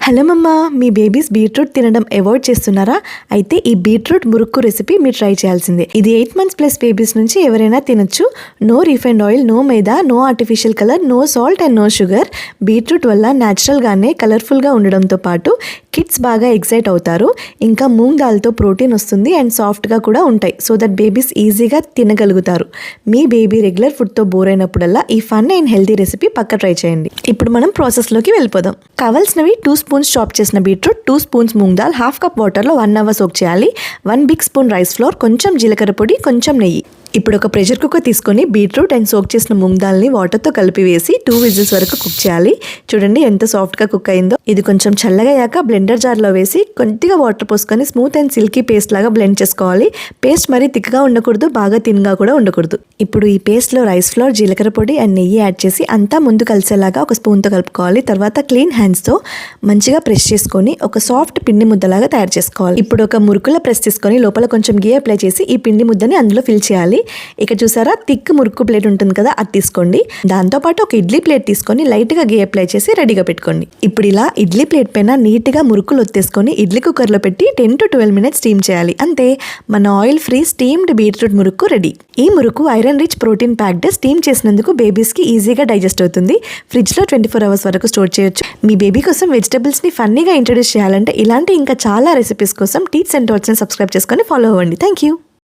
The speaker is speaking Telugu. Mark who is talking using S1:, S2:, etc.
S1: హలో మమ్మ, మీ బేబీస్ బీట్రూట్ తినడం అవాయిడ్ చేస్తున్నారా? అయితే ఈ బీట్రూట్ మురుక్కు రెసిపీ మీరు ట్రై చేయాల్సిందే. ఇది 8 months ప్లస్ బేబీస్ నుంచి ఎవరైనా తినొచ్చు. No refined oil, no maida, no artificial colour, no salt and no sugar. Beetroot వల్ల న్యాచురల్గానే కలర్ఫుల్గా ఉండడంతో పాటు కిడ్స్ బాగా ఎక్సైట్ అవుతారు. ఇంకా మూంగ్ దాల్తో ప్రోటీన్ వస్తుంది అండ్ సాఫ్ట్గా కూడా ఉంటాయి. సో దట్ బేబీస్ ఈజీగా తినగలుగుతారు. మీ బేబీ రెగ్యులర్ ఫుడ్తో బోర్ అయినప్పుడల్లా ఈ ఫన్ అండ్ హెల్తీ రెసిపీ పక్క ట్రై చేయండి. ఇప్పుడు మనం ప్రాసెస్లోకి వెళ్ళిపోదాం. కావాల్సినవి 2 spoons చాప్ చేసిన beetroot, 2 spoons moong dal, ½ cup వాటర్లో 1 hour సోక్ చేయాలి. 1 big spoon రైస్ ఫ్లోర్, కొంచెం జీలకర్ర పొడి, కొంచెం నెయ్యి. ఇప్పుడు ఒక ప్రెషర్ కుక్కర్ తీసుకొని బీట్రూట్ అండ్ సోక్ చేసిన మూంగ్ దాల్ని వాటర్తో కలిపి వేసి 2 whistles వరకు కుక్ చేయాలి. చూడండి ఎంత సాఫ్ట్గా కుక్ అయిందో. ఇది కొంచెం చల్లగా అయ్యాక బ్లెండర్ జార్లో వేసి కొద్దిగా వాటర్ పోసుకొని స్మూత్ అండ్ సిల్కీ పేస్ట్ లాగా బ్లెండ్ చేసుకోవాలి. పేస్ట్ మరీ థిక్గా ఉండకూడదు, బాగా థిన్గా కూడా ఉండకూడదు. ఇప్పుడు ఈ పేస్ట్లో రైస్ ఫ్లోర్, జీలకర్ర పొడి అండ్ నెయ్యి యాడ్ చేసి అంతా ముందు కలిసేలాగా ఒక స్పూన్తో కలుపుకోవాలి. తర్వాత క్లీన్ హ్యాండ్స్తో మంచిగా ప్రెస్ చేసుకొని ఒక సాఫ్ట్ పిండి ముద్దలాగా తయారు చేసుకోవాలి. ఇప్పుడు ఒక మురుకుల ప్రెస్ తీసుకొని లోపల కొంచెం గీ అప్లై చేసి ఈ పిండి ముద్దని అందులో ఫిల్ చేయాలి. ఇక చూసారా, థిక్ మురుకు ప్లేట్ ఉంటుంది కదా, అది తీసుకోండి. దాంతోపాటు ఒక ఇడ్లీ ప్లేట్ తీసుకొని లైట్గా గీ అప్లై చేసి రెడీగా పెట్టుకోండి. ఇప్పుడు ఇలా ఇడ్లీ ప్లేట్ పైన నీట్గా మురుకులు ఒత్తేసుకొని ఇడ్లీ కుక్కర్లో పెట్టి 10 to 12 minutes స్టీమ్ చేయాలి. అంతే, మన oil free steamed beetroot murukku ready. ఈ murukku iron rich protein packed. Steam చేసినందుకు బేబీస్కి ఈజీగా డైజెస్ట్ అవుతుంది. ఫ్రిడ్జ్లో 24 hours వరకు స్టోర్ చేయొచ్చు. మీ బేబీ కోసం వెజిటబుల్స్ని ఫన్నీగా ఇంట్రొడ్యూస్ చేయాలంటే ఇలాంటి ఇంకా చాలా రెసిపీస్ కోసం టీచ్ అండ్ టాట్స్ని సబ్స్క్రైబ్ చేసుకొని ఫాలో అవ్వండి. Thank you.